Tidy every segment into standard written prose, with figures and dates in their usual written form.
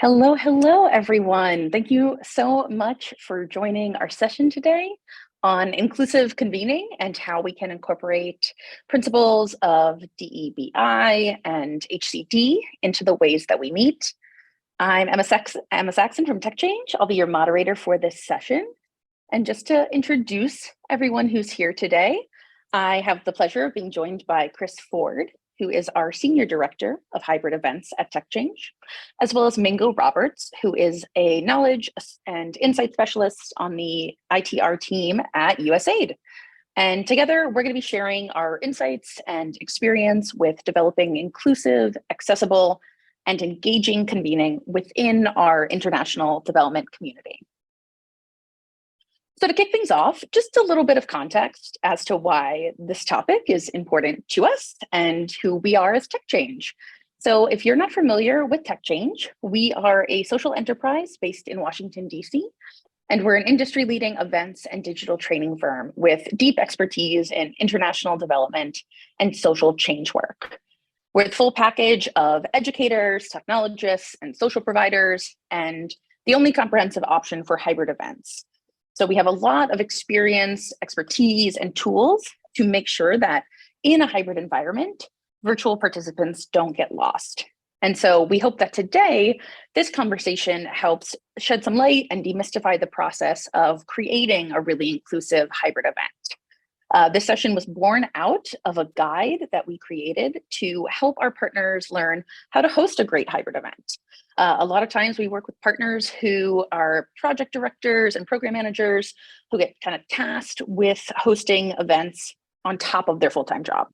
Hello, hello, everyone. Thank you so much for joining our session today on inclusive convening and how we can incorporate principles of DEBI and HCD into the ways that we meet. I'm Emma Saxon from TechChange. I'll be your moderator for this session. And just to introduce everyone who's here today, I have the pleasure of being joined by Chris Ford, who is our Senior Director of Hybrid Events at TechChange, as well as Mingo Roberts, who is a Knowledge and Insight Specialist on the ITR team at USAID. And together, we're going to be sharing our insights and experience with developing inclusive, accessible, and engaging convening within our international development community. So to kick things off, just a little bit of context as to why this topic is important to us and who we are as TechChange. So if you're not familiar with TechChange, we are a social enterprise based in Washington, D.C., and we're an industry-leading events and digital training firm with deep expertise in international development and social change work. We're the full package of educators, technologists, and social providers, and the only comprehensive option for hybrid events. So we have a lot of experience, expertise, and tools to make sure that in a hybrid environment, virtual participants don't get lost. And so we hope that today, this conversation helps shed some light and demystify the process of creating a really inclusive hybrid event. This session was born out of a guide that we created to help our partners learn how to host a great hybrid event. A lot of times we work with partners who are project directors and program managers who get kind of tasked with hosting events on top of their full-time job.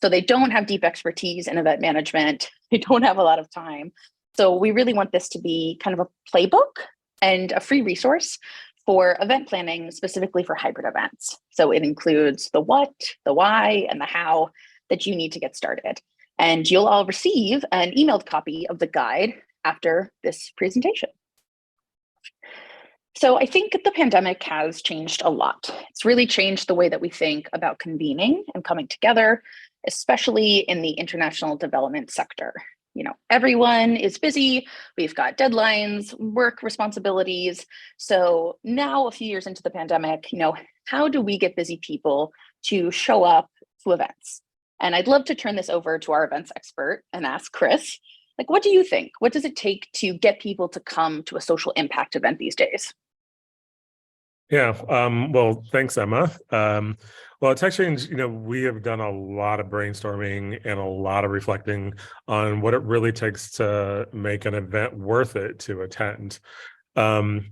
So they don't have deep expertise in event management. They don't have a lot of time. So we really want this to be kind of a playbook and a free resource for event planning, specifically for hybrid events. So it includes the what, the why, and the how that you need to get started. And you'll all receive an emailed copy of the guide after this presentation. So I think the pandemic has changed a lot. It's really changed the way that we think about convening and coming together, especially in the international development sector. You know, everyone is busy, we've got deadlines, work responsibilities. So now, a few years into the pandemic, how do we get busy people to show up to events? And I'd love to turn this over to our events expert and ask Chris, what do you think? What does it take to get people to come to a social impact event these days? Yeah, well, thanks, Emma. Well, at TechChange, we have done a lot of brainstorming and a lot of reflecting on what it really takes to make an event worth it to attend. But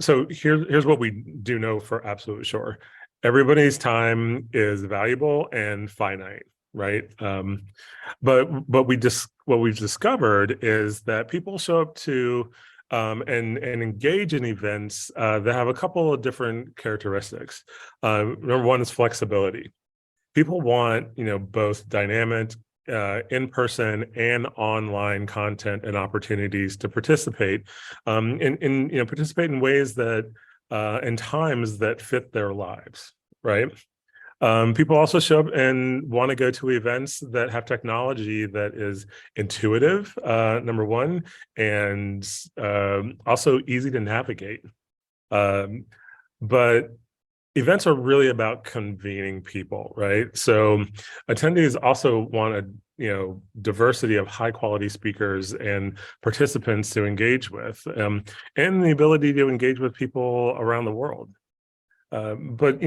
so here's what we do know for absolute sure. Everybody's time is valuable and finite, right? But what we've discovered is that people show up to and engage in events that have a couple of different characteristics. Number one is flexibility. People want, both dynamic in-person and online content and opportunities to participate participate in ways that in times that fit their lives, right? People also show up and want to go to events that have technology that is intuitive, number one, and also easy to navigate. But events are really about convening people, right? So attendees also want a diversity of high quality speakers and participants to engage with, and the ability to engage with people around the world. But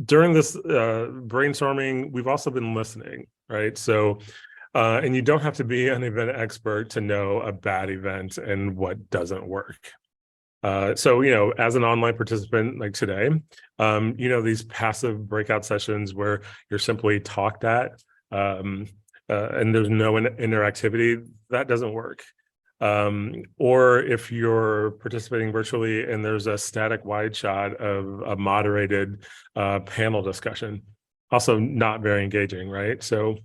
during this brainstorming, we've also been listening, right? So, and you don't have to be an event expert to know a bad event and what doesn't work. So, as an online participant like today, these passive breakout sessions where you're simply talked at and there's no interactivity, that doesn't work. Or if you're participating virtually and there's a static wide shot of a moderated panel discussion, also not very engaging, right? So,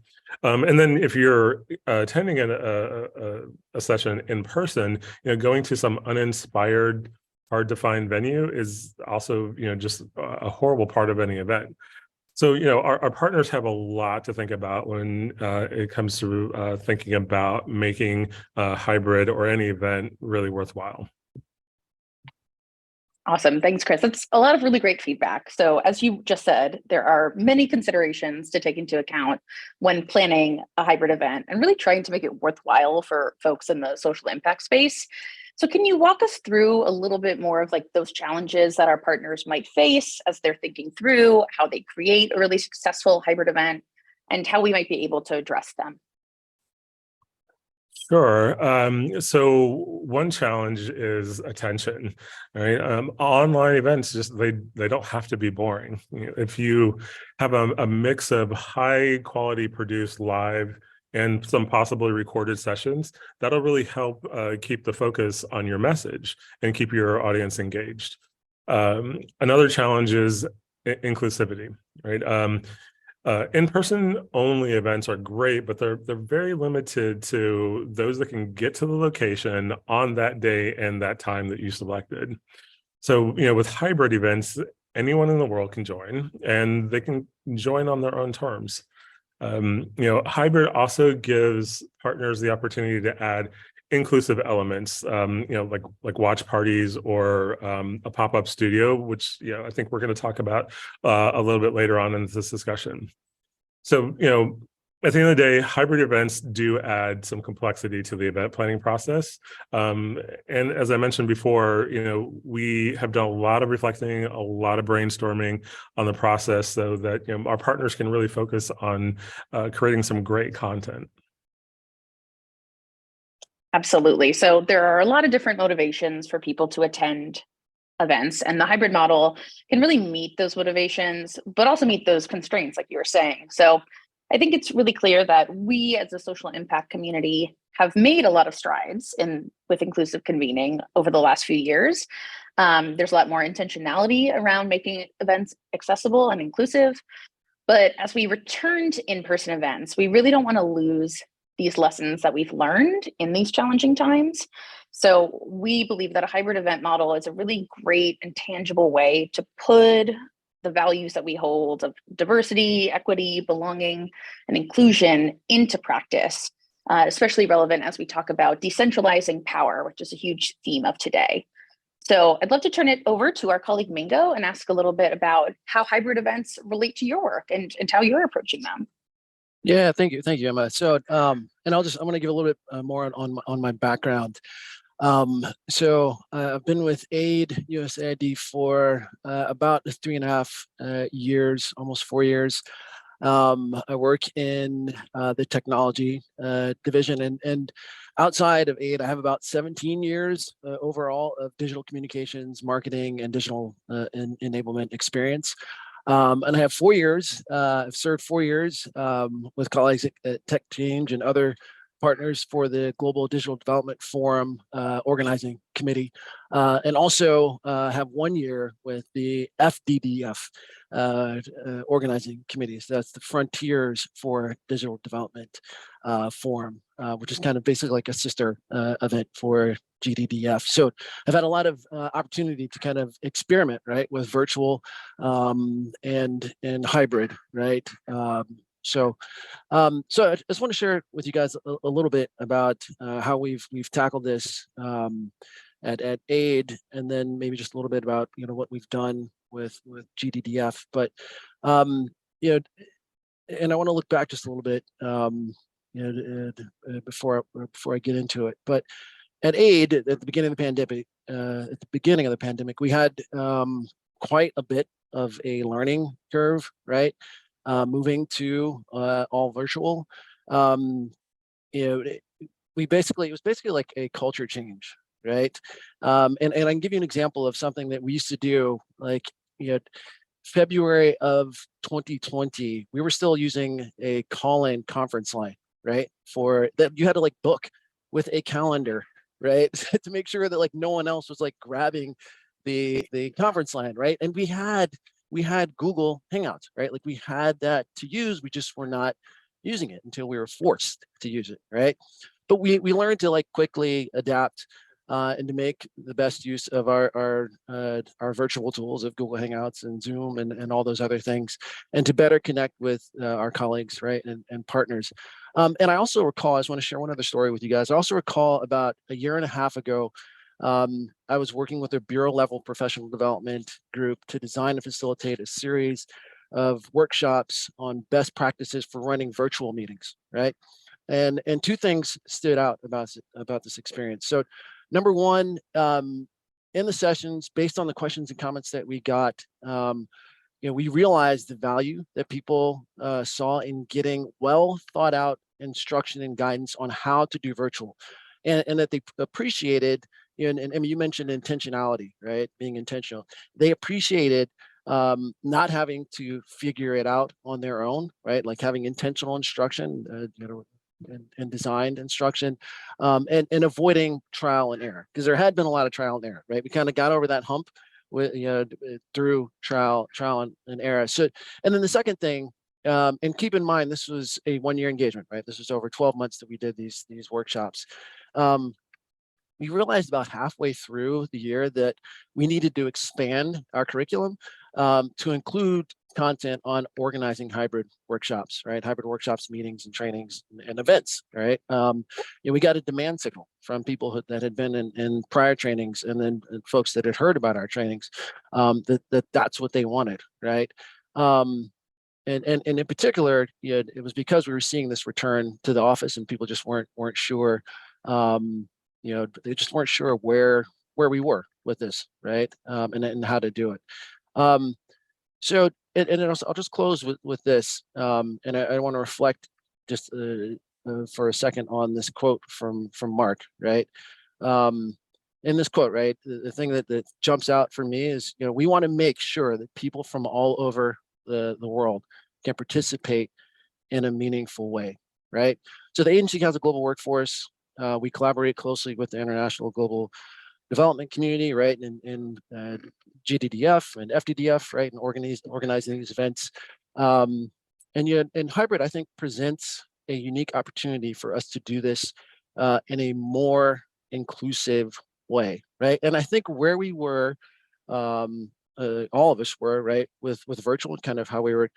and then if you're attending a session in person, going to some uninspired, hard to find venue is also, just a horrible part of any event. So, our partners have a lot to think about when it comes to thinking about making a hybrid or any event really worthwhile. Awesome. Thanks, Chris. That's a lot of really great feedback. So as you just said, there are many considerations to take into account when planning a hybrid event and really trying to make it worthwhile for folks in the social impact space. So can you walk us through a little bit more of like those challenges that our partners might face as they're thinking through how they create a really successful hybrid event and how we might be able to address them? Sure. So one challenge is attention, right? Online events they don't have to be boring. If you have a mix of high quality produced live and some possibly recorded sessions, that'll really help keep the focus on your message and keep your audience engaged. Another challenge is inclusivity, right? In-person only events are great, but they're very limited to those that can get to the location on that day and that time that you selected. So, with hybrid events, anyone in the world can join, and they can join on their own terms. Hybrid also gives partners the opportunity to add inclusive elements, like watch parties or a pop-up studio, which I think we're going to talk about a little bit later on in this discussion. So, at the end of the day, hybrid events do add some complexity to the event planning process. And as I mentioned before, we have done a lot of reflecting, a lot of brainstorming on the process so that our partners can really focus on creating some great content. Absolutely. So there are a lot of different motivations for people to attend events, and the hybrid model can really meet those motivations, but also meet those constraints, like you were saying. So I think it's really clear that we as a social impact community have made a lot of strides with inclusive convening over the last few years. There's a lot more intentionality around making events accessible and inclusive. But as we return to in-person events, we really don't want to lose these lessons that we've learned in these challenging times. So we believe that a hybrid event model is a really great and tangible way to put the values that we hold of diversity, equity, belonging, and inclusion into practice, especially relevant as we talk about decentralizing power, which is a huge theme of today. So I'd love to turn it over to our colleague Mingo and ask a little bit about how hybrid events relate to your work and how you're approaching them. Yeah, thank you, Emma. So, and I'm going to give a little bit more on my background. I've been with SID-US for about 3.5 years, almost 4 years. I work in the technology division, and outside of AID, I have about 17 years overall of digital communications, marketing, and digital enablement experience. And I have 4 years. I've served 4 years with colleagues at TechChange and other partners for the Global Digital Development Forum organizing committee, and also have 1 year with the FDDF organizing committee. So that's the Frontiers for Digital Development Forum, which is kind of basically like a sister event for GDDF. So I've had a lot of opportunity to kind of experiment, right, with virtual and hybrid, right? So I just want to share with you guys a little bit about how we've tackled this at AID, and then maybe just a little bit about what we've done with GDDF. But and I want to look back just a little bit before I get into it. But at AID, at the beginning of the pandemic, we had quite a bit of a learning curve, right? Moving to all virtual. It was basically like a culture change, right? And I can give you an example of something that we used to do, like February of 2020, we were still using a call-in conference line, right? For that, you had to like book with a calendar, right? To make sure that like no one else was like grabbing the conference line, right? And we had Google Hangouts, right? Like we had that to use, we just were not using it until we were forced to use it, right? But we learned to like quickly adapt and to make the best use of our virtual tools of Google Hangouts and Zoom and all those other things, and to better connect with our colleagues, right, and partners. And I also recall, I just want to share one other story with you guys. I also recall about a year and a half ago, I was working with a bureau level professional development group to design and facilitate a series of workshops on best practices for running virtual meetings, right? And two things stood out about this experience. So number one, in the sessions, based on the questions and comments that we got, we realized the value that people saw in getting well thought out instruction and guidance on how to do virtual, and that they appreciated, and you mentioned intentionality, right? Being intentional. They appreciated not having to figure it out on their own, right? Like having intentional instruction, and designed instruction, and avoiding trial and error, because there had been a lot of trial and error, right? We kind of got over that hump with through trial and error. So, and then the second thing, and keep in mind, this was a 1-year engagement, right? This was over 12 months that we did these workshops. We realized about halfway through the year that we needed to expand our curriculum to include content on organizing hybrid workshops, right? Hybrid workshops, meetings and trainings and events, right? We got a demand signal from people that had been in prior trainings, and then folks that had heard about our trainings, that's what they wanted, right? And in particular, it was because we were seeing this return to the office, and people just weren't sure. They just weren't sure where we were with this, right? And how to do it. So, and I'll just close with this, and I want to reflect just for a second on this quote from Mark, right? In this quote, right, the thing that jumps out for me is, we want to make sure that people from all over the world can participate in a meaningful way, right? So the agency has a global workforce. We collaborate closely with the international global development community, right, in GDDF and FDDF, right, and organizing these events. And hybrid, I think, presents a unique opportunity for us to do this in a more inclusive way, right? And I think where we were, all of us were, right, with virtual, and kind of how we were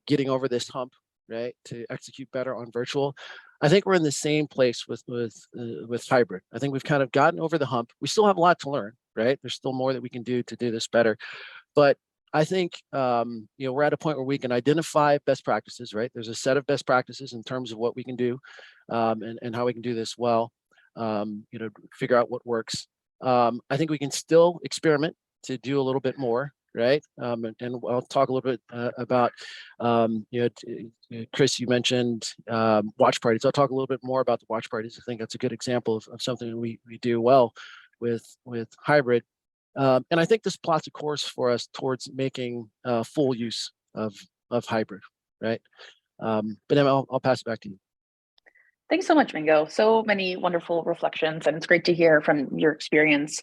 getting over this hump, right, to execute better on virtual. I think we're in the same place with hybrid. I think we've kind of gotten over the hump. We still have a lot to learn, right? There's still more that we can do to do this better. But I think we're at a point where we can identify best practices, right? There's a set of best practices in terms of what we can do, and how we can do this well. Figure out what works. I think we can still experiment to do a little bit more, right? And I'll talk a little bit about, Chris, you mentioned watch parties. I'll talk a little bit more about the watch parties. I think that's a good example of something we do well with hybrid. And I think this plots a course for us towards making full use of hybrid, right? But Emma, I'll pass it back to you. Thanks so much, Mingo. So many wonderful reflections, and it's great to hear from your experience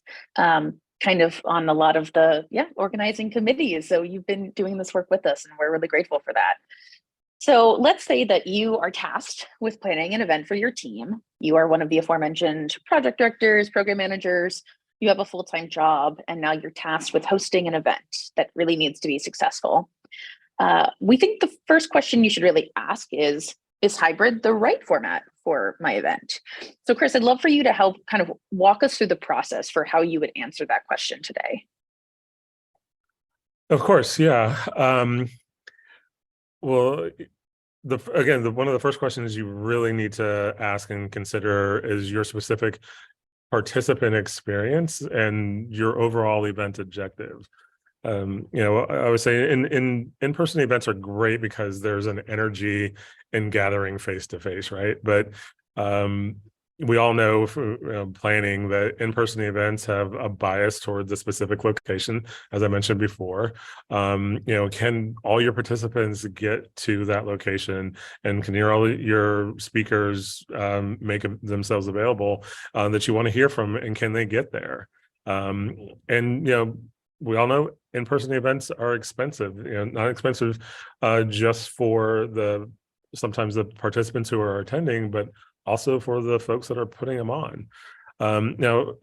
kind of on a lot of the organizing committees. So you've been doing this work with us, and we're really grateful for that. So let's say that you are tasked with planning an event for your team. You are one of the aforementioned project directors, program managers. You have a full-time job, and now you're tasked with hosting an event that really needs to be successful. We think the first question you should really ask is hybrid the right format for my event? So Chris, I'd love for you to help kind of walk us through the process for how you would answer that question today. Of course, yeah. Well, one of the first questions you really need to ask and consider is your specific participant experience and your overall event objective. I would say in-person events are great because there's an energy in gathering face to face, right? But we all know from planning that in-person events have a bias towards a specific location, as I mentioned before. Can all your participants get to that location, and can all your speakers make themselves available that you want to hear from, and can they get there? We all know in-person events are expensive, not expensive just for sometimes the participants who are attending, but also for the folks that are putting them on. Now,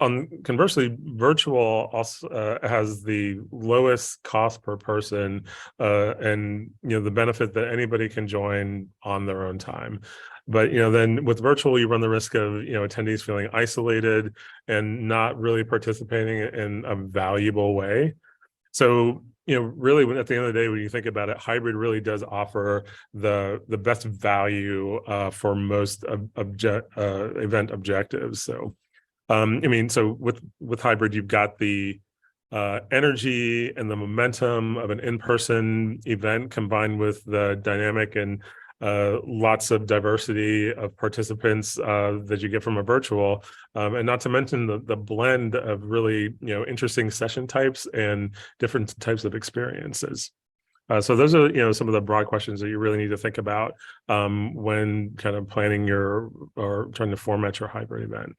conversely, virtual also has the lowest cost per person, and the benefit that anybody can join on their own time. But then with virtual, you run the risk of attendees feeling isolated and not really participating in a valuable way. So really, at the end of the day, when you think about it, hybrid really does offer the best value for most event objectives. So. So with hybrid, you've got the energy and the momentum of an in-person event combined with the dynamic and lots of diversity of participants that you get from a virtual, and not to mention the blend of really interesting session types and different types of experiences. So those are some of the broad questions that you really need to think about when kind of planning or trying to format your hybrid event.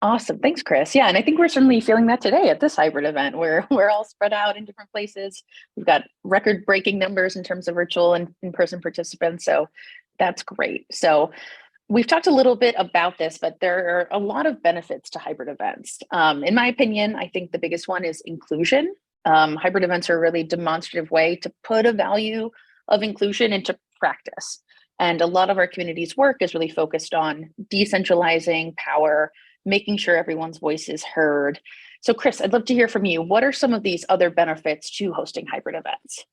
Awesome. Thanks, Chris. Yeah, and I think we're certainly feeling that today at this hybrid event where we're all spread out in different places. We've got record-breaking numbers in terms of virtual and in-person participants, so that's great. So we've talked a little bit about this, but there are a lot of benefits to hybrid events. In my opinion, I think the biggest one is inclusion. Hybrid events are a really demonstrative way to put a value of inclusion into practice. And a lot of our community's work is really focused on decentralizing power, making sure everyone's voice is heard. So Chris, I'd love to hear from you. What are some of these other benefits to hosting hybrid events?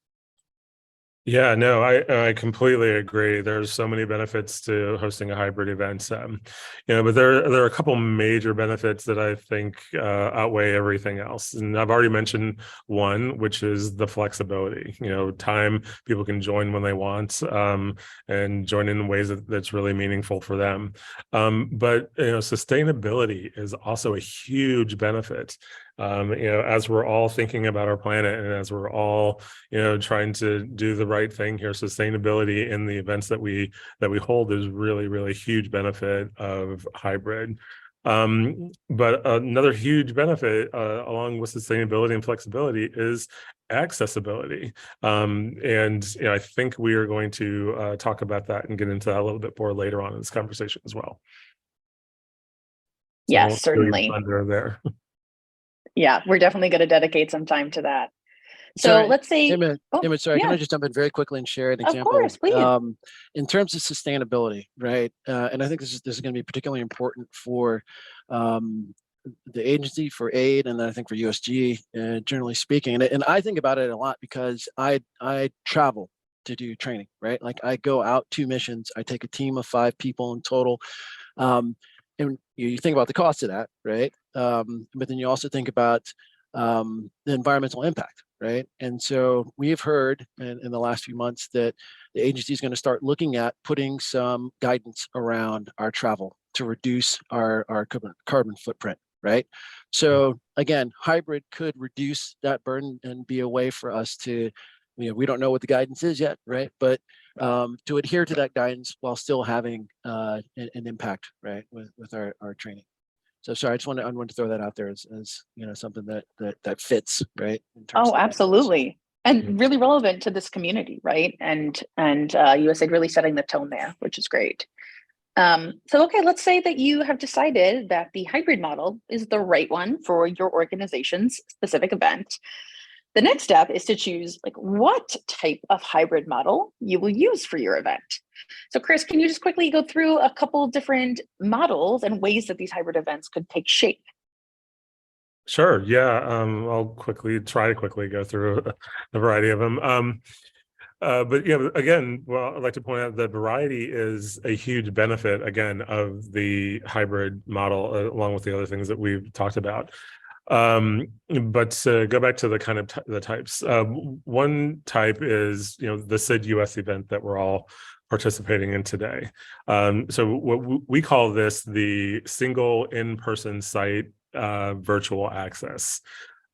Yeah, no, I completely agree. There's so many benefits to hosting a hybrid event, but there are a couple major benefits that I think outweigh everything else. And I've already mentioned one, which is the flexibility. Time, people can join when they want, and join in ways that's really meaningful for them. But sustainability is also a huge benefit. As we're all thinking about our planet and as we're all trying to do the right thing here, sustainability in the events that we hold is really, really huge benefit of hybrid. But another huge benefit along with sustainability and flexibility is accessibility. And I think we are going to talk about that and get into that a little bit more later on in this conversation as well. So Yes, certainly. Under there. Yeah, we're definitely going to dedicate some time to that. So Sorry, let's say, Emmett, sorry, yeah, can I just jump in very quickly and share an example? Of course, please. In terms of sustainability, right? And I think this is going to be particularly important for the agency, for AID, and then I think for USG, generally speaking. And I think about it a lot because I travel to do training, right? Like I go out to missions, I take a team of 5 people in total. And you think about the cost of that, right? But then you also think about the environmental impact, right? And so we have heard in the last few months that the agency is going to start looking at putting some guidance around our travel to reduce our carbon footprint, right? So again, hybrid could reduce that burden and be a way for us to, we don't know what the guidance is yet, right? But to adhere to that guidance while still having an impact, right, with our training. So sorry, I wanted to throw that out there as something that fits, right? In terms of absolutely. And really relevant to this community, right? And USAID really setting the tone there, which is great. Okay, let's say that you have decided that the hybrid model is the right one for your organization's specific event. The next step is to choose what type of hybrid model you will use for your event. So Chris, can you just quickly go through a couple different models and ways that these hybrid events could take shape? Sure. Yeah. I'll try to quickly go through a variety of them. But again, I'd like to point out that variety is a huge benefit, again, of the hybrid model, along with the other things that we've talked about. But to go back to the kind of the types, one type is the SID-US event that we're all participating in today. So what we call this the single in-person site virtual access.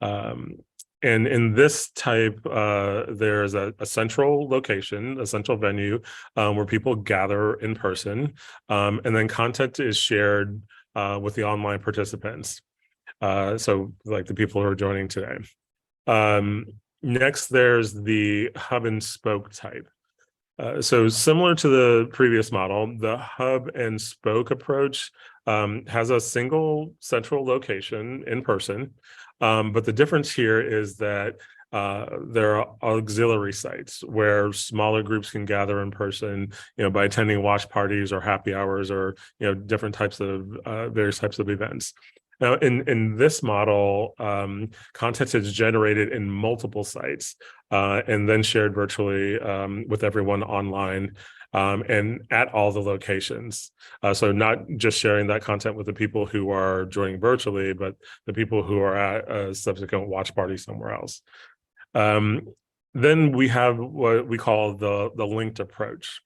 And in this type, there's a central location, a central venue where people gather in person, and then content is shared with the online participants. So like the people who are joining today. Next, there's the hub and spoke type. So similar to the previous model, the hub and spoke approach has a single central location in person. But the difference here is that there are auxiliary sites where smaller groups can gather in person, by attending watch parties or happy hours or, different types of various types of events. Now, in this model, content is generated in multiple sites and then shared virtually with everyone online and at all the locations. So not just sharing that content with the people who are joining virtually, but the people who are at a subsequent watch party somewhere else. Then we have what we call the linked approach.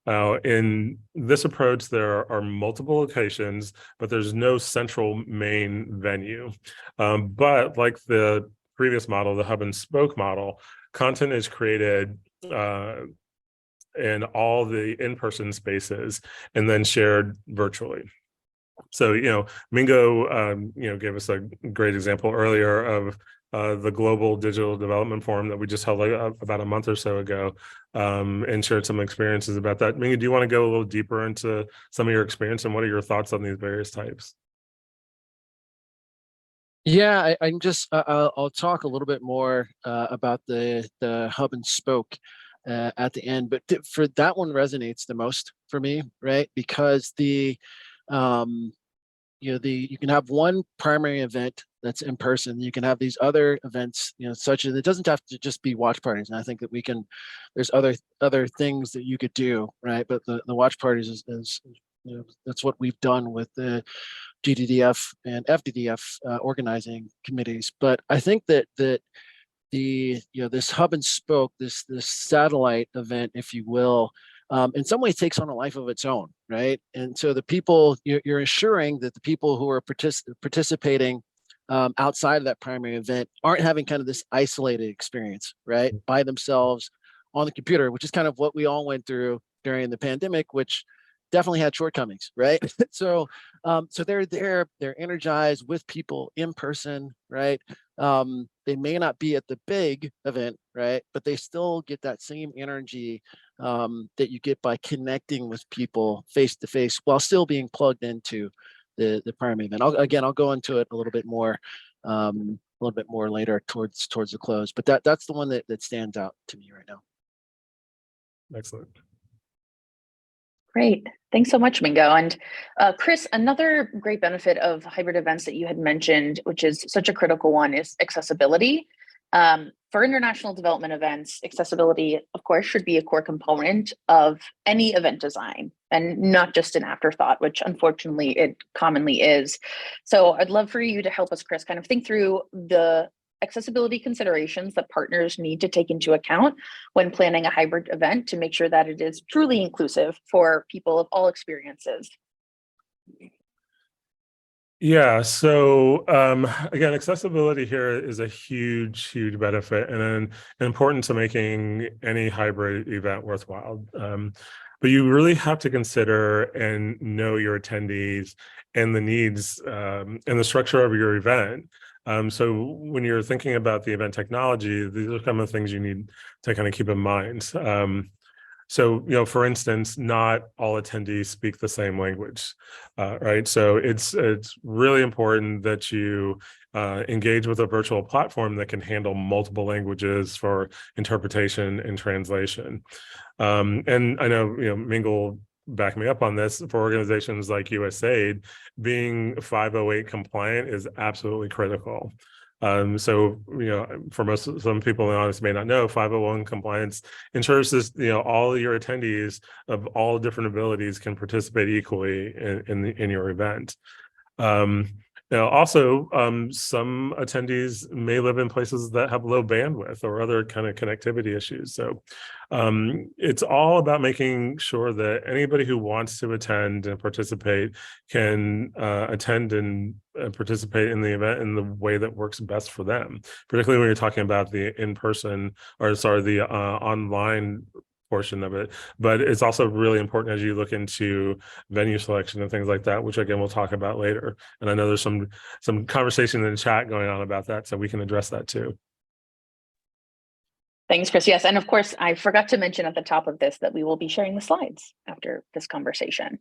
In this approach, there are multiple locations, but there's no central main venue. But like the previous model, the hub and spoke model, content is created in all the in-person spaces and then shared virtually. So, Mingo, gave us a great example earlier of the Global Digital Development Forum that we just held about a month or so ago, and shared some experiences about that. Mingo, do you want to go a little deeper into some of your experience and what are your thoughts on these various types? Yeah, I'm just I'll talk a little bit more about the hub and spoke at the end, but for that one resonates the most for me, right? Because you can have one primary event that's in person. You can have these other events, such as, it doesn't have to just be watch parties. And I think that there's other things that you could do, right? But the watch parties is that's what we've done with the GDDF and FDDF organizing committees. But I think that this hub and spoke, this satellite event, if you will, in some ways takes on a life of its own, right? And so the people, you're ensuring that the people who are participating outside of that primary event aren't having kind of this isolated experience, right, by themselves on the computer, which is kind of what we all went through during the pandemic, which definitely had shortcomings, right? So they're there, they're energized with people in person, right? They may not be at the big event, right, but they still get that same energy that you get by connecting with people face to face while still being plugged into the primary event. I'll go into it a little bit more later towards the close, but that's the one that stands out to me right now. Excellent. Great. Thanks so much, Mingo. And Chris, another great benefit of hybrid events that you had mentioned, which is such a critical one, is accessibility. For international development events, accessibility, of course, should be a core component of any event design and not just an afterthought, which unfortunately it commonly is. So I'd love for you to help us, Chris, kind of think through the accessibility considerations that partners need to take into account when planning a hybrid event to make sure that it is truly inclusive for people of all experiences. Yeah, so again, accessibility here is a huge benefit and important to making any hybrid event worthwhile. But you really have to consider and know your attendees and the needs and the structure of your event. So when you're thinking about the event technology, these are some of the things you need to kind of keep in mind. So, for instance, not all attendees speak the same language, right? So it's really important that you engage with a virtual platform that can handle multiple languages for interpretation and translation. And I know, Mingle back me up on this, for organizations like USAID, being 508 compliant is absolutely critical. So, for some people in the audience may not know, 501 compliance ensures this, all your attendees of all different abilities can participate equally in your event. Also, some attendees may live in places that have low bandwidth or other kind of connectivity issues. So it's all about making sure that anybody who wants to attend and participate can attend and participate in the event in the way that works best for them, particularly when you're talking about the the online portion of it. But it's also really important as you look into venue selection and things like that, which again we'll talk about later. And I know there's some conversation in the chat going on about that, so we can address that too. Thanks, Chris. Yes, and of course, I forgot to mention at the top of this that we will be sharing the slides after this conversation.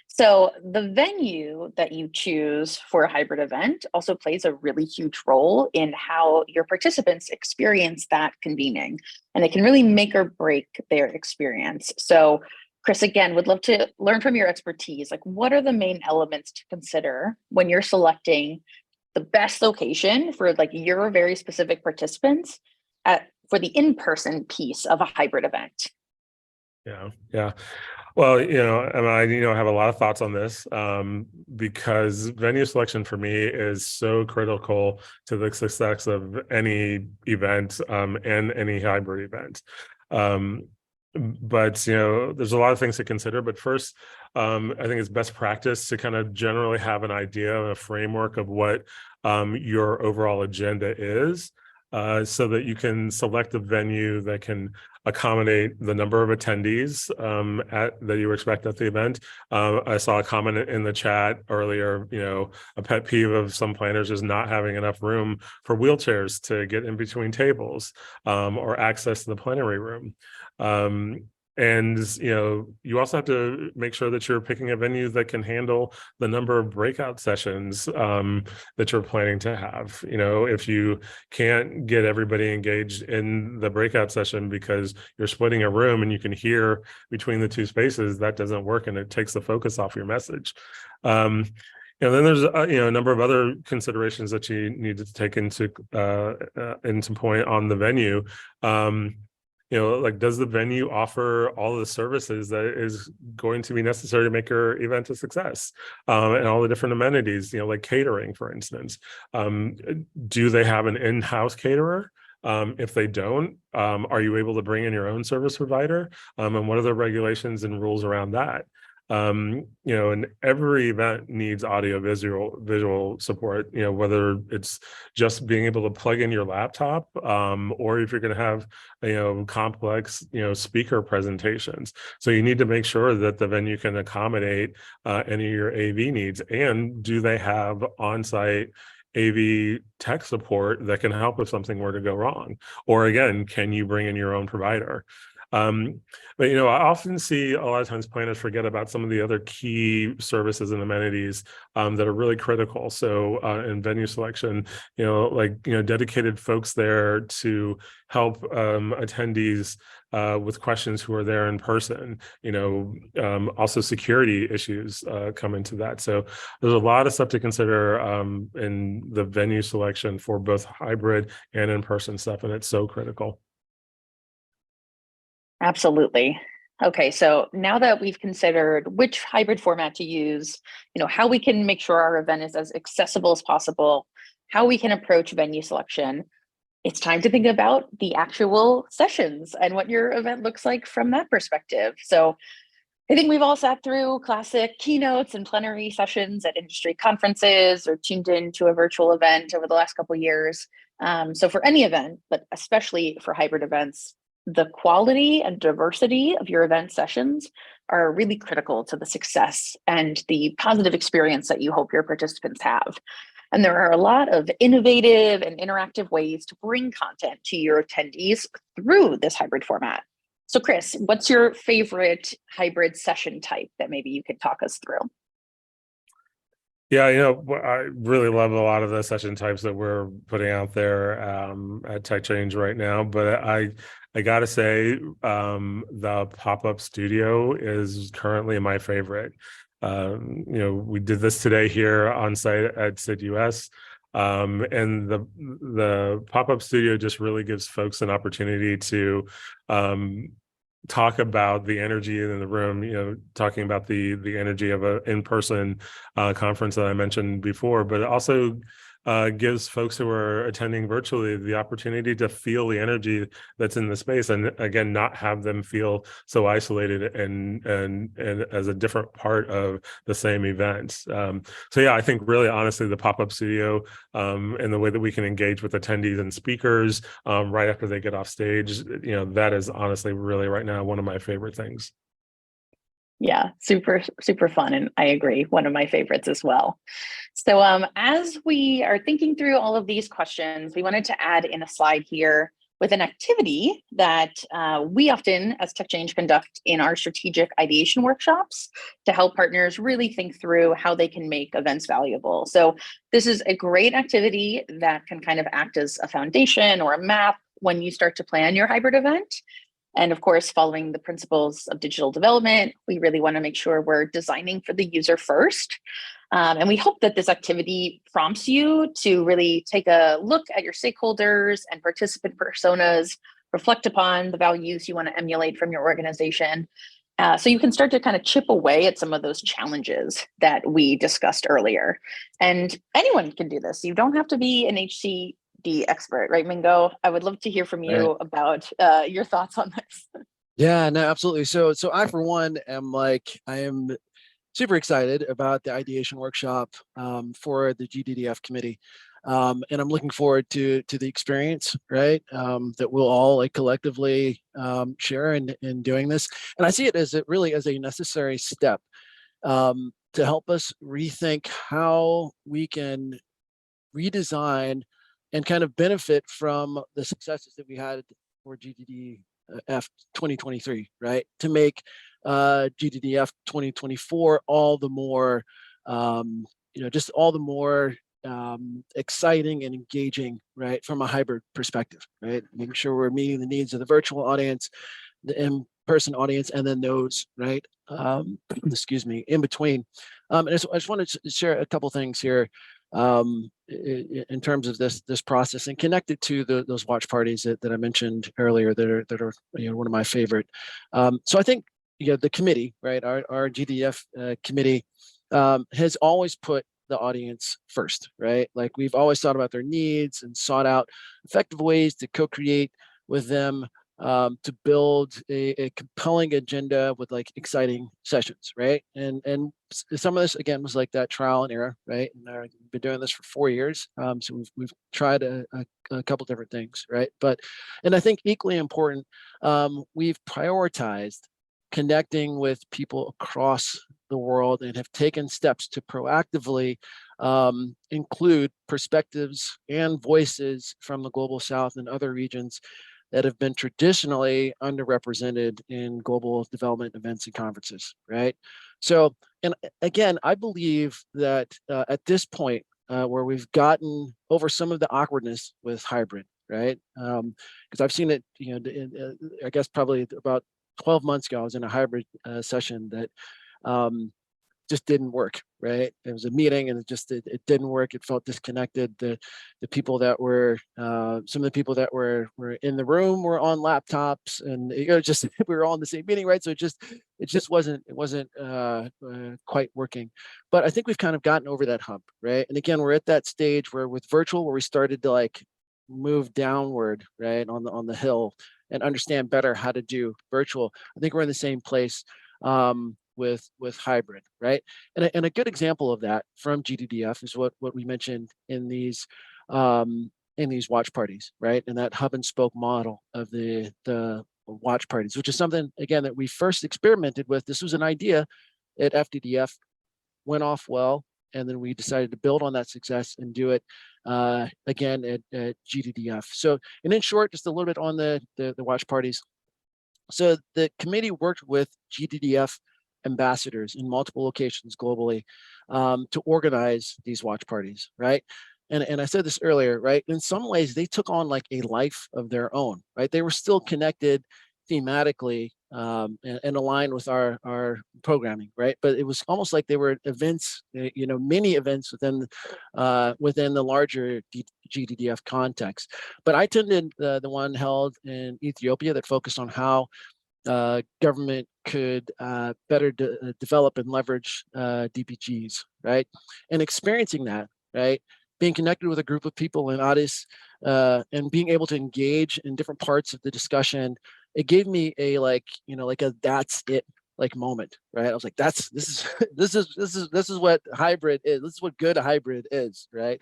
So the venue that you choose for a hybrid event also plays a really huge role in how your participants experience that convening, and it can really make or break their experience. So Chris, again, would love to learn from your expertise, like what are the main elements to consider when you're selecting the best location for like your very specific participants for the in-person piece of a hybrid event? Yeah. Well, I have a lot of thoughts on this because venue selection for me is so critical to the success of any event and any hybrid event. But there's a lot of things to consider. But first, I think it's best practice to kind of generally have an idea, a framework of what your overall agenda is, so that you can select a venue that can accommodate the number of attendees that you expect at the event. I saw a comment in the chat earlier, a pet peeve of some planners is not having enough room for wheelchairs to get in between tables or access to the plenary room. And you also have to make sure that you're picking a venue that can handle the number of breakout sessions that you're planning to have. If you can't get everybody engaged in the breakout session because you're splitting a room and you can hear between the two spaces, that doesn't work and it takes the focus off your message. And then there's a number of other considerations that you need to take into point on the venue. Like, does the venue offer all the services that is going to be necessary to make your event a success, and all the different amenities, like catering, for instance? Do they have an in-house caterer? If they don't, are you able to bring in your own service provider? And what are the regulations and rules around that? And every event needs audio visual support, whether it's just being able to plug in your laptop, or if you're going to have, complex, speaker presentations. So you need to make sure that the venue can accommodate any of your AV needs. And do they have on-site AV tech support that can help if something were to go wrong? Or again, can you bring in your own provider? But I often see a lot of times planners forget about some of the other key services and amenities that are really critical. So in venue selection, dedicated folks there to help attendees with questions who are there in person. Also security issues come into that. So there's a lot of stuff to consider in the venue selection for both hybrid and in-person stuff, and it's so critical. Absolutely. Okay, so now that we've considered which hybrid format to use, how we can make sure our event is as accessible as possible, how we can approach venue selection, it's time to think about the actual sessions and what your event looks like from that perspective. So I think we've all sat through classic keynotes and plenary sessions at industry conferences or tuned into a virtual event over the last couple of years. So for any event, but especially for hybrid events, the quality and diversity of your event sessions are really critical to the success and the positive experience that you hope your participants have. And there are a lot of innovative and interactive ways to bring content to your attendees through this hybrid format. So Chris, what's your favorite hybrid session type that maybe you could talk us through? Yeah, I really love a lot of the session types that we're putting out there at TechChange right now. But I gotta say, the pop-up studio is currently my favorite. We did this today here on site at SID-US. And the pop-up studio just really gives folks an opportunity to talk about the energy in the room, talking about the energy of an in-person conference that I mentioned before, but it also gives folks who are attending virtually the opportunity to feel the energy that's in the space, and again, not have them feel so isolated and as a different part of the same event. So yeah, I think really honestly, the pop-up studio and the way that we can engage with attendees and speakers right after they get off stage, that is honestly really right now one of my favorite things. Yeah, super, super fun. And I agree, one of my favorites as well. So as we are thinking through all of these questions, we wanted to add in a slide here with an activity that we often, as TechChange, conduct in our strategic ideation workshops to help partners really think through how they can make events valuable. So this is a great activity that can kind of act as a foundation or a map when you start to plan your hybrid event. And of course, following the principles of digital development, we really want to make sure we're designing for the user first. And we hope that this activity prompts you to really take a look at your stakeholders and participant personas, reflect upon the values you want to emulate from your organization. So you can start to kind of chip away at some of those challenges that we discussed earlier. And anyone can do this. You don't have to be an HCD expert, right, Mingo? I would love to hear from you about your thoughts on this. Yeah, no, absolutely. So I, for one, I am super excited about the ideation workshop for the GDDF committee. And I'm looking forward to the experience, right, that we'll all collectively share in doing this. And I see it as really as a necessary step to help us rethink how we can redesign and kind of benefit from the successes that we had for GDDF 2023, right? To make GDDF 2024 all the more, just all the more exciting and engaging, right? From a hybrid perspective, right? Making sure we're meeting the needs of the virtual audience, the in-person audience, and then those, right? Excuse me, in between. And I just wanted to share a couple things here in terms of this process and connect it to those watch parties that I mentioned earlier that are one of my favorite. So I think the committee, right, our GDF committee has always put the audience first, right? Like we've always thought about their needs and sought out effective ways to co-create with them to build a compelling agenda with exciting sessions, right? And some of this again was like that trial and error, right? And we've been doing this for 4 years, so we've tried a couple different things, right? And I think equally important, we've prioritized connecting with people across the world and have taken steps to proactively include perspectives and voices from the global South and other regions that have been traditionally underrepresented in global development events and conferences, right? So, and again, I believe that at this point, where we've gotten over some of the awkwardness with hybrid, right? Because I've seen it, I guess probably about 12 months ago, I was in a hybrid session that just didn't work, right? It was a meeting and it didn't work. It felt disconnected. The people that were, some of the people that were in the room were on laptops and just, we were all in the same meeting, right? So it just wasn't quite working. But I think we've kind of gotten over that hump, right? And again, we're at that stage where with virtual, where we started to move downward, right? On the hill and understand better how to do virtual. I think we're in the same place with hybrid, right? And a good example of that from GDDF is what we mentioned in these watch parties, right? And that hub and spoke model of the watch parties, which is something again that we first experimented with. This was an idea at FDDF, went off well, and then we decided to build on that success and do it again at GDDF. So, and in short, just a little bit on the watch parties. So the committee worked with GDDF ambassadors in multiple locations globally to organize these watch parties, right? And I said this earlier, right? In some ways, they took on a life of their own, right? They were still connected thematically and aligned with our programming, right? But it was almost like they were events, mini events within the larger GDDF context. But I attended the one held in Ethiopia that focused on how government could better develop and leverage DPGs, right? And experiencing that, right? Being connected with a group of people in Addis and being able to engage in different parts of the discussion, it gave me a that's it moment, right? I was like, this is what hybrid is. This is what good hybrid is, right?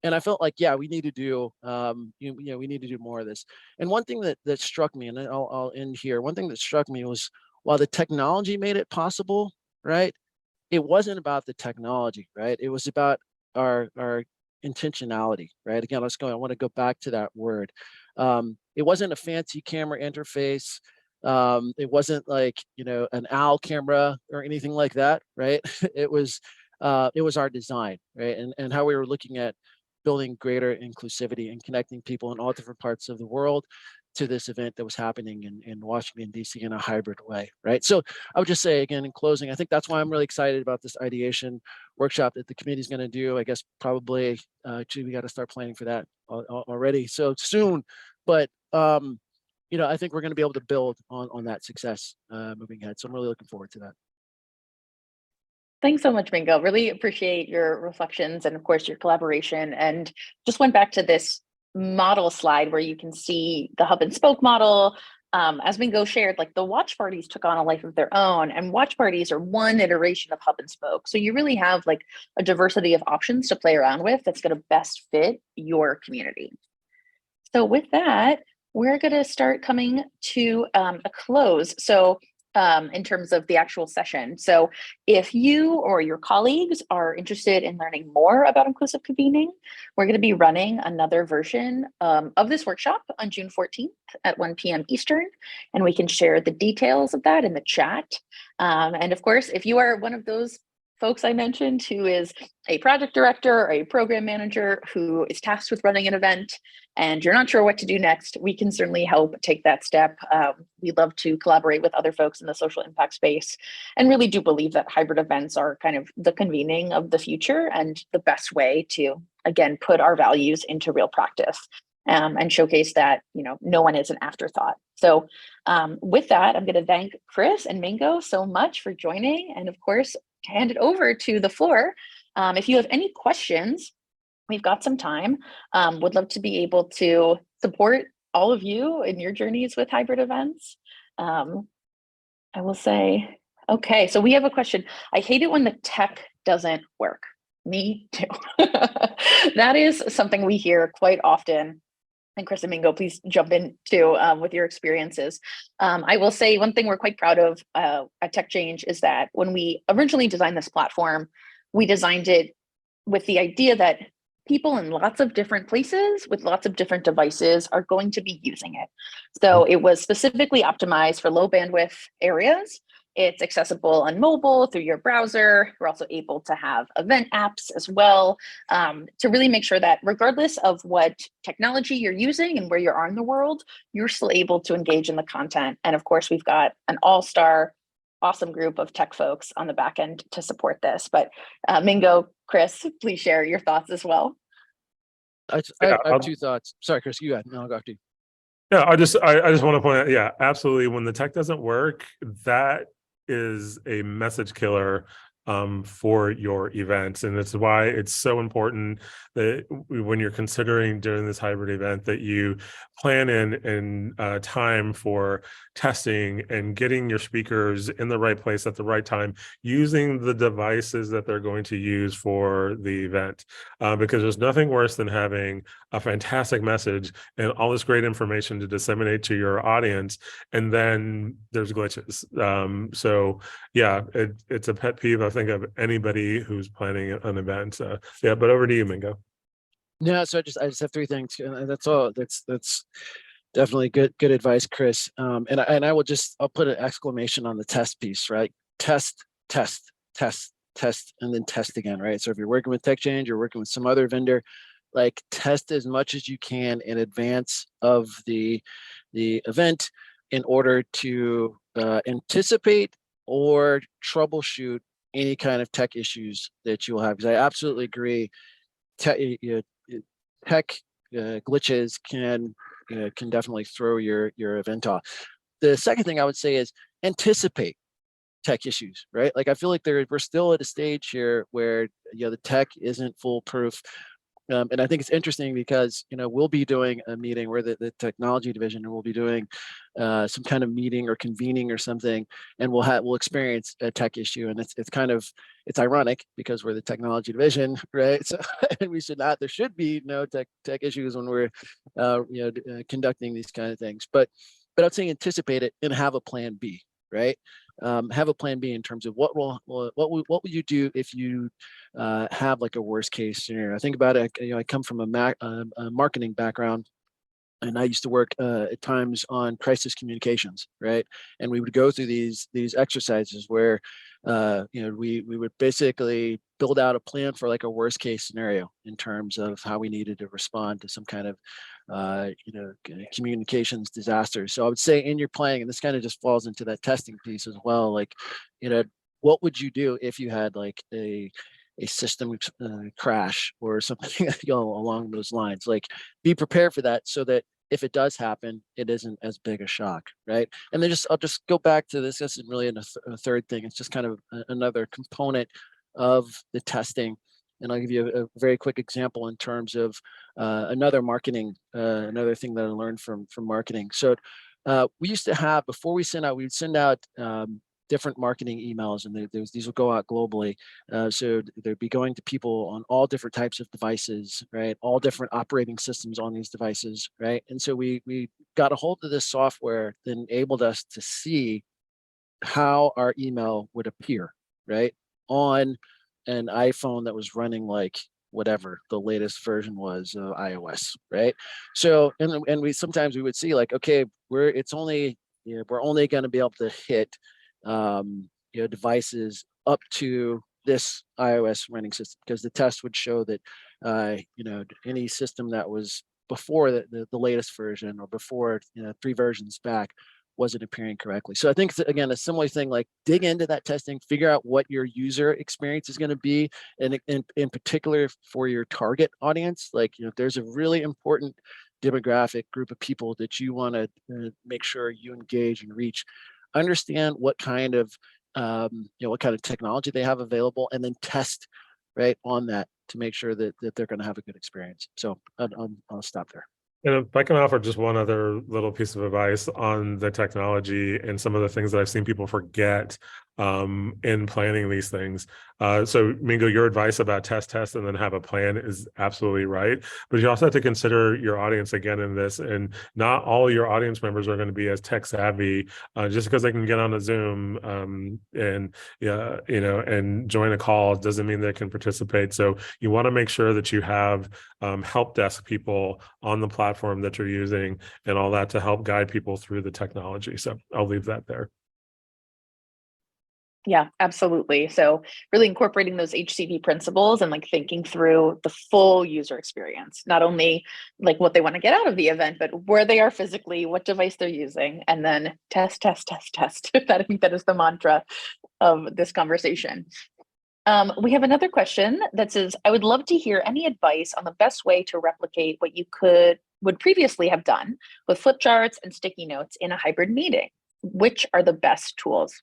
And I felt like, yeah, we need to do, we need to do more of this. And one thing that struck me, and I'll end here. One thing that struck me was while the technology made it possible, right? It wasn't about the technology, right? It was about our intentionality, right? Again, I want to go back to that word. It wasn't a fancy camera interface. It wasn't like, an OWL camera or anything like that, right? It was our design, right? And how we were looking at building greater inclusivity and connecting people in all different parts of the world to this event that was happening in Washington, D.C. in a hybrid way, right? So I would just say, again, in closing, I think that's why I'm really excited about this ideation workshop that the committee is going to do. I guess probably, actually, we got to start planning for that already so soon. But, I think we're going to be able to build on that success moving ahead. So I'm really looking forward to that. Thanks so much, Mingo. Really appreciate your reflections and, of course, your collaboration. And just went back to this model slide where you can see the hub and spoke model. As Mingo shared, like the watch parties took on a life of their own, and watch parties are one iteration of hub and spoke. So you really have like a diversity of options to play around with that's going to best fit your community. So with that, we're going to start coming to a close. So in terms of the actual session. So if you or your colleagues are interested in learning more about inclusive convening, we're going to be running another version of this workshop on June 14th at 1 p.m. Eastern, and we can share the details of that in the chat. And of course, if you are one of those folks I mentioned who is a project director or a program manager who is tasked with running an event and you're not sure what to do next, we can certainly help take that step. We love to collaborate with other folks in the social impact space and really do believe that hybrid events are kind of the convening of the future and the best way to, again, put our values into real practice and showcase that, no one is an afterthought. So with that, I'm going to thank Chris and Mingo so much for joining, and of course, hand it over to the floor. If you have any questions, we've got some time. Would love to be able to support all of you in your journeys with hybrid events. I will say, okay, so we have a question. I hate it when the tech doesn't work. Me too. That is something we hear quite often. And Chris and Mingo, please jump in too with your experiences. I will say one thing we're quite proud of at TechChange is that when we originally designed this platform, we designed it with the idea that people in lots of different places with lots of different devices are going to be using it. So it was specifically optimized for low bandwidth areas. It's accessible on mobile through your browser. We're also able to have event apps as well to really make sure that regardless of what technology you're using and where you are in the world, you're still able to engage in the content. And of course, we've got an all-star awesome group of tech folks on the back end to support this. But Mingo, Chris, please share your thoughts as well. I have two thoughts. Sorry, Chris, you got it. No, I'll go after you. Yeah, I just want to point out, yeah, absolutely. When the tech doesn't work, that is a message killer for your events. And it's why it's so important that when you're considering doing this hybrid event, that you plan in time for testing and getting your speakers in the right place at the right time, using the devices that they're going to use for the event. Because there's nothing worse than having a fantastic message and all this great information to disseminate to your audience, and then there's glitches. So yeah, it's a pet peeve, I think, of anybody who's planning an event. Yeah, but over to you, Mingo. Yeah, so I just have three things, and that's all. That's definitely good advice, Chris. And I'll put an exclamation on the test piece, right? Test, test, test, test, and then test again, right? So if you're working with TechChange, you're working with some other vendor, like test as much as you can in advance of the event in order to anticipate or troubleshoot any kind of tech issues that you will have. Because I absolutely agree, tech glitches can definitely throw your event off. The second thing I would say is anticipate tech issues, right? Like I feel like we're still at a stage here where the tech isn't foolproof. And I think it's interesting because we'll be doing a meeting where the technology division will be doing some kind of meeting or convening or something, and we'll experience a tech issue, and it's ironic because we're the technology division, right? So and there should be no tech issues when we're conducting these kind of things. But I'd say anticipate it and have a plan B, right? have a plan B in terms of what would you do if you have like a worst case scenario. I think about it. I come from a marketing background. And I used to work at times on crisis communications, and we would go through these exercises where, we would basically build out a plan for like a worst case scenario in terms of how we needed to respond to some kind of, communications disaster. So I would say in your planning, and this kind of just falls into that testing piece as well. Like, what would you do if you had like a system crash or something along those lines? Like, be prepared for that so that if it does happen, it isn't as big a shock, right? And then I'll just go back to this. This isn't really a third thing. It's just kind of another component of the testing. And I'll give you a very quick example in terms of another thing that I learned from marketing. So we used to have, before we would send out different marketing emails, and these will go out globally. So they'd be going to people on all different types of devices, right? All different operating systems on these devices, right? And so we got a hold of this software that enabled us to see how our email would appear, right? On an iPhone that was running like whatever the latest version was of iOS, right? So, and we sometimes we would see like, okay, we're only going to be able to hit devices up to this iOS running system, because the test would show that any system that was before the latest version or before 3 versions back wasn't appearing correctly. So I think, again, a similar thing, like dig into that testing, figure out what your user experience is going to be, and in particular for your target audience. Like, if there's a really important demographic group of people that you want to make sure you engage and reach, understand what kind of technology they have available, and then test right on that to make sure that they're going to have a good experience. So I'll stop there. And if I can offer just one other little piece of advice on the technology and some of the things that I've seen people forget in planning these things. So Mingo, your advice about test, and then have a plan is absolutely right. But you also have to consider your audience again in this, and not all your audience members are going to be as tech savvy just because they can get on a Zoom and join a call doesn't mean they can participate. So you want to make sure that you have help desk people on the platform that you're using and all that to help guide people through the technology. So I'll leave that there. Yeah, absolutely. So really incorporating those HCP principles and like thinking through the full user experience, not only like what they want to get out of the event, but where they are physically, what device they're using, and then test. I think that is the mantra of this conversation. We have another question that says, I would love to hear any advice on the best way to replicate what you would previously have done with flip charts and sticky notes in a hybrid meeting. Which are the best tools?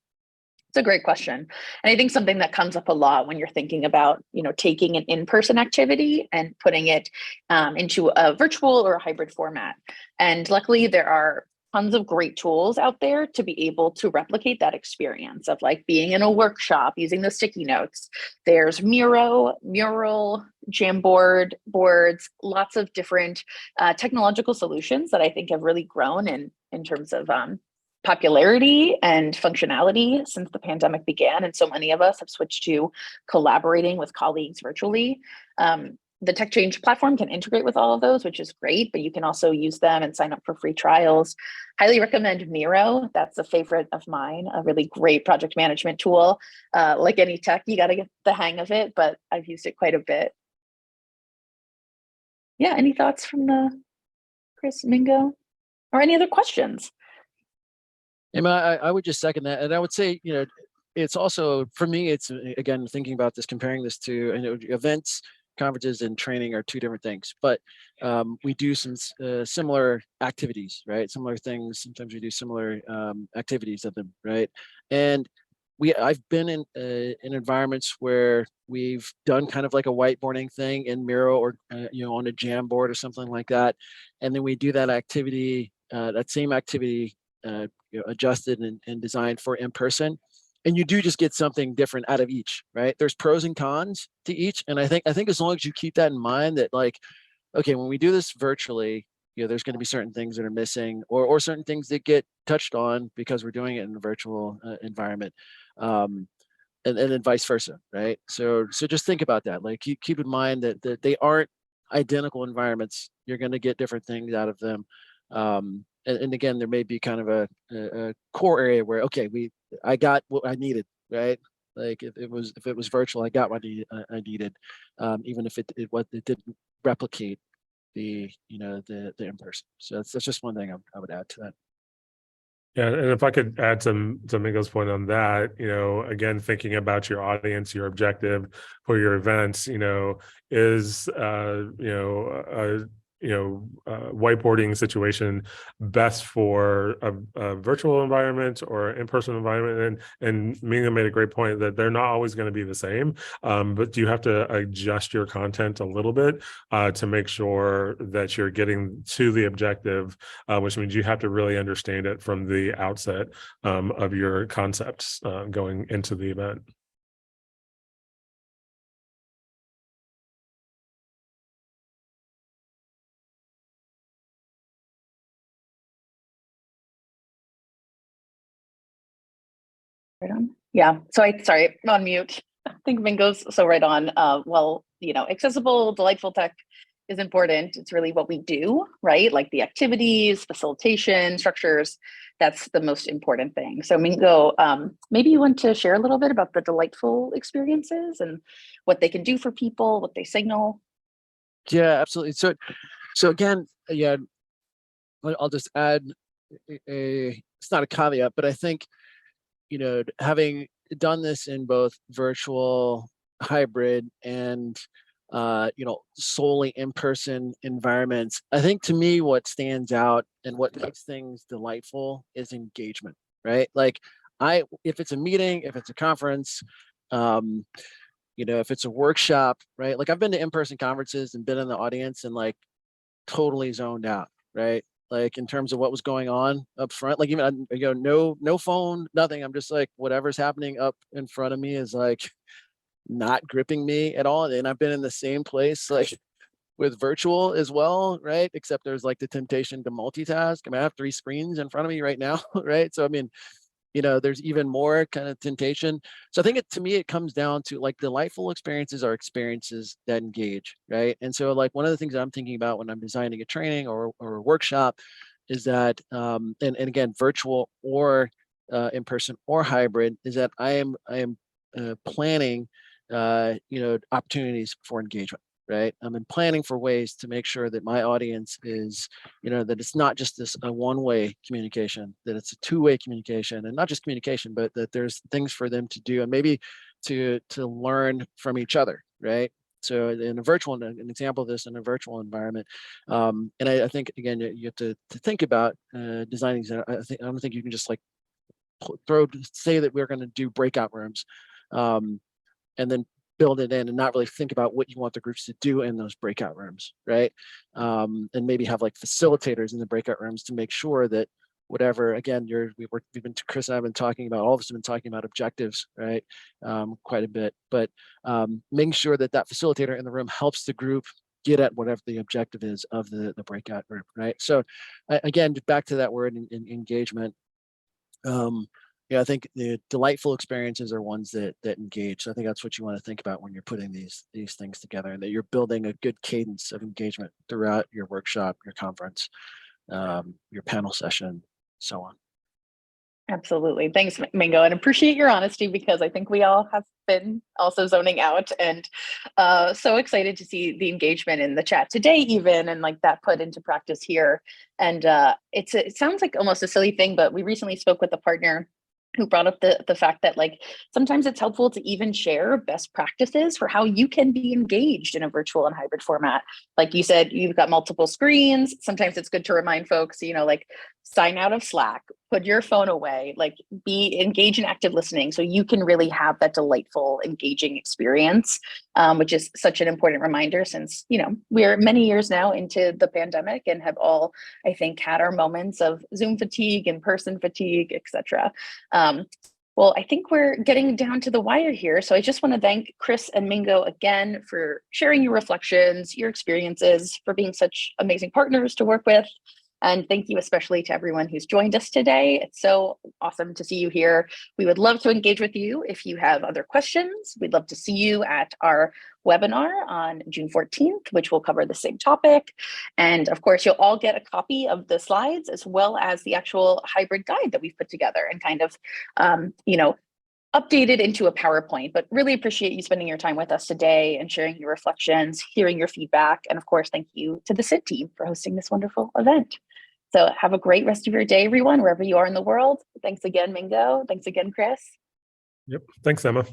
It's a great question. And I think something that comes up a lot when you're thinking about, taking an in-person activity and putting it into a virtual or a hybrid format. And luckily there are tons of great tools out there to be able to replicate that experience of like being in a workshop, using the sticky notes. There's Miro, Mural, Jamboard, boards, lots of different technological solutions that I think have really grown in terms of popularity and functionality since the pandemic began. And so many of us have switched to collaborating with colleagues virtually. The TechChange platform can integrate with all of those, which is great, but you can also use them and sign up for free trials. Highly recommend Miro. That's a favorite of mine, a really great project management tool. Like any tech, you got to get the hang of it, but I've used it quite a bit. Yeah, any thoughts from Chris, Mingo, or any other questions? I would just second that. And I would say, it's also, for me, it's, again, thinking about this, comparing this to events, conferences, and training are 2 different things. But we do some similar activities, right? Similar things. Sometimes we do similar activities of them, right? And I've been in environments where we've done kind of like a whiteboarding thing in Miro or on a Jamboard or something like that, and then we do that activity, that same activity, adjusted and designed for in person, and you do just get something different out of each, right? There's pros and cons to each, and I think as long as you keep that in mind, that like, okay, when we do this virtually, there's going to be certain things that are missing, or certain things that get touched on because we're doing it in a virtual environment, and then vice versa, right? So just think about that. Like keep in mind that they aren't identical environments. You're going to get different things out of them. And again, there may be kind of a core area where, okay, I got what I needed, right? Like if it was virtual, I got what I needed, even if it didn't replicate the the in-person. So that's just one thing I would add to that. Yeah, and if I could add some to Mingo's point on that, again, thinking about your audience, your objective for your events, is whiteboarding situation best for a virtual environment or in-person environment? And Mingo made a great point that they're not always going to be the same, but you have to adjust your content a little bit to make sure that you're getting to the objective, which means you have to really understand it from the outset of your concepts going into the event. Right on. Yeah. So sorry, I'm on mute. I think Mingo's so right on. Well, accessible, delightful tech is important. It's really what we do, right? Like the activities, facilitation, structures. That's the most important thing. So Mingo, maybe you want to share a little bit about the delightful experiences and what they can do for people, what they signal. Yeah, absolutely. So again, yeah, I'll just add it's not a caveat, but I think, having done this in both virtual, hybrid, and solely in-person environments, I think to me what stands out and what makes things delightful is engagement, right? Like if it's a meeting, if it's a conference, if it's a workshop, right? Like I've been to in-person conferences and been in the audience and like totally zoned out, right? Like in terms of what was going on up front, like even no phone, nothing. I'm just like whatever's happening up in front of me is like not gripping me at all. And I've been in the same place like with virtual as well, right? Except there's like the temptation to multitask. I mean, I have 3 screens in front of me right now, right? So I mean, there's even more kind of temptation. So I think to me, it comes down to like delightful experiences are experiences that engage, right? And so like one of the things that I'm thinking about when I'm designing a training or a workshop is that, and again, virtual or in person or hybrid, is that I am planning, opportunities for engagement. Right. I'm planning for ways to make sure that my audience is, that it's not just this a one-way communication, that it's a two-way communication, and not just communication, but that there's things for them to do and maybe to learn from each other. Right. So in a virtual, an example of this in a virtual environment, and I think again you have to think about designing. I don't think you can just like say that we're going to do breakout rooms, and then build it in and not really think about what you want the groups to do in those breakout rooms, right? And maybe have like facilitators in the breakout rooms to make sure that whatever, again, Chris and I have been talking about, all of us have been talking about objectives, right? Quite a bit, but making sure that facilitator in the room helps the group get at whatever the objective is of the breakout group, right? So again, back to that word in engagement. I think the delightful experiences are ones that engage. So I think that's what you want to think about when you're putting these things together, and that you're building a good cadence of engagement throughout your workshop, your conference, your panel session, so on. Absolutely. Thanks, Mingo, and appreciate your honesty, because I think we all have been also zoning out, and so excited to see the engagement in the chat today even, and like that put into practice here. And it sounds like almost a silly thing, but we recently spoke with a partner who brought up the fact that like sometimes it's helpful to even share best practices for how you can be engaged in a virtual and hybrid format. Like you said, you've got multiple screens. Sometimes it's good to remind folks, like sign out of Slack, put your phone away, like be engaged in active listening so you can really have that delightful, engaging experience, which is such an important reminder since, we're many years now into the pandemic and have all, I think, had our moments of Zoom fatigue, in-person fatigue, et cetera. Well, I think we're getting down to the wire here. So I just want to thank Chris and Mingo again for sharing your reflections, your experiences, for being such amazing partners to work with. And thank you especially to everyone who's joined us today. It's so awesome to see you here. We would love to engage with you if you have other questions. We'd love to see you at our webinar on June 14th, which will cover the same topic. And of course, you'll all get a copy of the slides as well as the actual hybrid guide that we've put together and kind of, updated into a PowerPoint, but really appreciate you spending your time with us today and sharing your reflections, hearing your feedback. And of course, thank you to the SID team for hosting this wonderful event. So have a great rest of your day, everyone, wherever you are in the world. Thanks again, Mingo. Thanks again, Chris. Yep. Thanks, Emma.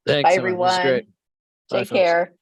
Thanks, Bye, Emma. It was everyone. great. Bye, Take folks. care.